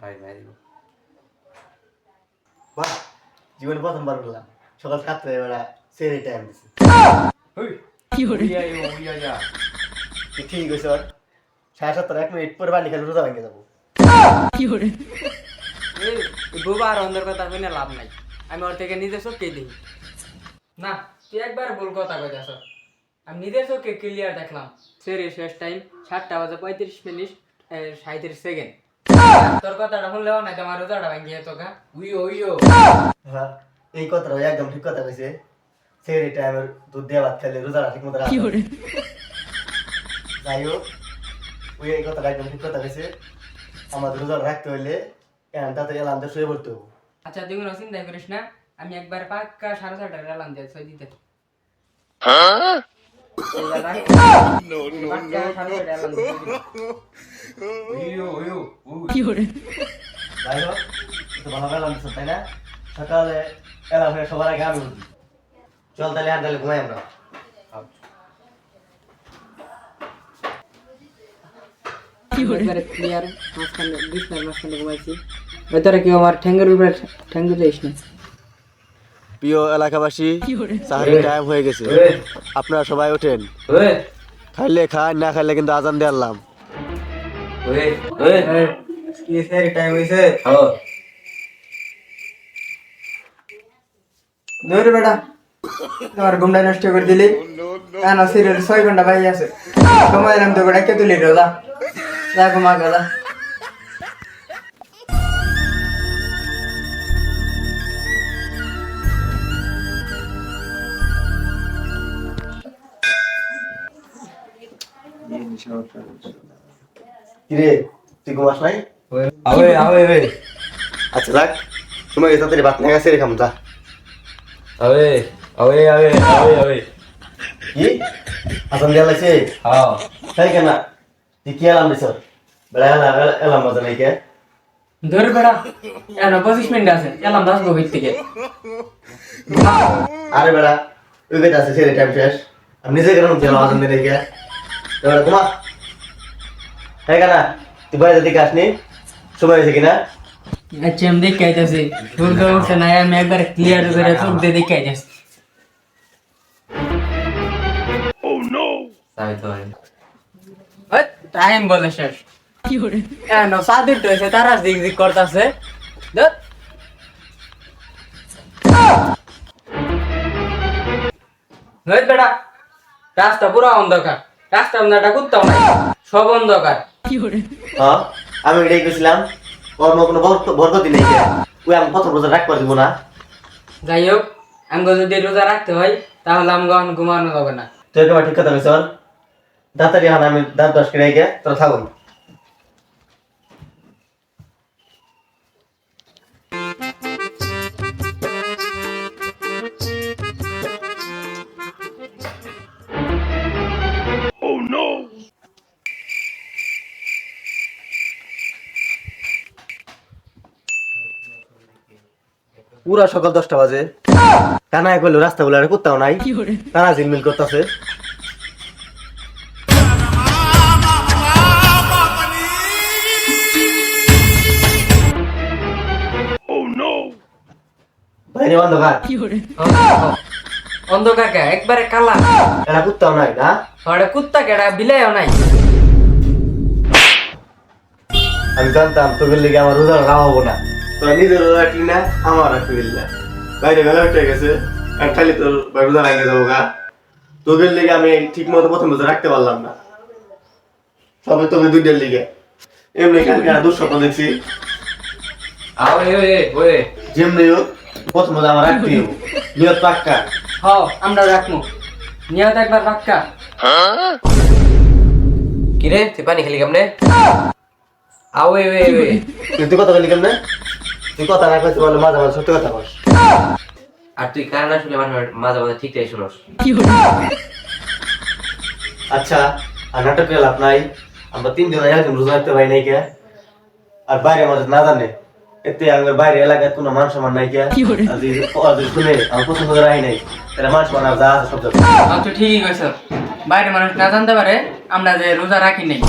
ভাই ভাই দিব বাহ জীবনে প্রথমবার বললাম সকাল 7টায় বেলা সেরে টাইম দিছি ওই কি করে উইয়া যা ঠিক আছে স্যার 7:30 1 মিনিট পরে বাড়ি খেলে রোজা ভেঙে যাবো কি করে এই বুবা আর অন্ধের কথা শুনে লাভ নাই আমি ওর থেকে নিজের চোখকেই দেখি না তুই একবার ভুল কথা কইতাছ আমি নিজের চোখে ক্লিয়ার দেখলাম সেরি শেষ টাইম 7:35 37 সেকেন্ড তোর কথাটা শুনলেও না তোমার রোজাটা ভাঙিয়ে তোকা উইও হ্যাঁ এই কথাটা একদম ঠিক কথা কইছে সেরে টাইমের দুধ দিয়ে ভাত খেলে রোজাটা ঠিক মতো কি রাখা করে যাই হোক ওই এই কথাটা একদম ঠিক কথা কইছে আমাদের রোজা রাখতে হইলে তাড়াতাড়ি এলাম দিয়ে শুয়ে পড়তে হবে আচ্ছা তুই কোনো চিন্তা করিস না আমি একবার পাক্কা 6:30 এলাম দিয়ে ছয় দিতে উইও কি করে যাই হোক তো ভালো এলাম দিচ্ছ তাই না সকালে এলাম হয়ে সবার আগে আমি উঠি চল তাহলে আর তাহলে ঘুমাই আমরা কি করে একবারে ক্লিয়ার মাঝখানে বিছনার মাঝখানে ঘুমাইছি ভেতরে কেউ আমার ঠ্যাঙ্গের উপরে ঠ্যাং দিতে না প্রিয় এলাকাবাসী কি করে সাহারির টাইম হয়ে গেছে আপনারা সবাই ওঠেন ওই খাইলে খান না খাইলে কিন্তু আজান দিয়ে আনলাম ওই কি সেরি টাইম হইছে ও দৌড় বেটা তোমার ঘুমটা নষ্ট করে দিলি কেন সিরিয়াল 6 ঘন্টা বাকি আছে সময় নাম তো বেটা কে তুলি রোজা যা ঘুমা গেলা কিরে তুই ঘুমাস নাই আবে আচ্ছা যাক সময় গেছে তাড়াতাড়ি ভাত না গেছে রেখাম যা আবে কি আজান দেওয়া লাগছে হ্যাঁ তাই কেন তুই কি এলাম দিছ বেলা এলাম মজা নাই কে দৌড় বেটা এখন 25 মিনিট আছে এলাম 10 গভীর থেকে আরে বেলা ওই বেটা আছে সেরে টাইম শেষ আমি নিজে কেন গেলাম আজান দিয়ে কে এবার ঘুমা তাই কেন তুই বাইরে দিকে আসনি সময় হয়েছে কিনা আচ্ছা আমি দেখে আইতাছি ভুল করে উঠছে না আমি একবার ক্লিয়ার করে চোখ দিয়ে দেখে আইতাছি তাই তো টাইম বলে শেষ কি করে কেন সাদির তো এসে তারা দিক দিক করতেছে বেটা রাস্তা পুরো অন্ধকার রাস্তা আপনারটা করতাম না সব অন্ধকার কি করে হ্যাঁ আমি এটাই গেছিলাম কর্ম কোনো বরকতি নেই কে ওই আমি প্রথম রোজা রাখতে পারবো না যাই হোক আমাকে যদি রোজা রাখতে হয় তাহলে আমাকে ঘুমানো যাবে না তুই একেবারে ঠিক কথা কইছ তাড়াতাড়ি হন আমি দাঁত ব্রাশ করে গিয়ে তোরা থাকুন পুরা সকাল 10টা বাজে কানায় কইলো রাস্তা গুলো আর কোথাও নাই কি করে তারা ঝিলমিল করতেছে বাইরে অন্ধকার কি করে অন্ধকার কে একবারে কালা এরা কোথাও নাই না ওটা কুত্তা কেডা বিলাইও নাই আমি জানতাম তোদের লেগে আমার রোজা রাখা হবো না তোরা নিজের রোজা রাখলি না আমার রাখতে দিলি না বাইরে বেলা উঠে গেছে আর খালি তোর রোজা রাখতে যাবো গা তোদের লেগে আমি ঠিক মতো প্রথম রোজা রাখতে পারলাম না সবে তোকে দুইটার লেগে এমনি কালকে দুঃস্বপ্ন দেখছি ওই যেমনি হোক প্রথম রোজা আমার রাখতেই হবো নিয়ত পাক্কা হ আমরা রাখমু নিয়ত একবার পাক্কা কিরে তুই পানি খেলি কেমনে আওয়ে তুই কথা বলি কেমনে তুই কথা না কইতে বলে মাঝে মাঝে সত্যি কথা বল আর তুই কার না শুনে মাঝে মাঝে ঠিকঠাক শুনোস কি করে আচ্ছা আর নাটক করে লাভ নাই আমরা 3 দিন একদম রোজা রাখতে পারি নাই কে আর বাইরে আমাদের না জানে এতে আমার বাইরে এলাকায় কোনো মান সম্মান নাই কে কি করে? আর যদি শুনে আমার পছন্দ করে রাখি নাই তাহলে মান সম্মান আর যা আছে সব যাবে তো ঠিকই কইছ বাইরে মানুষ না জানতে পারে আমরা যে রোজা রাখি নাই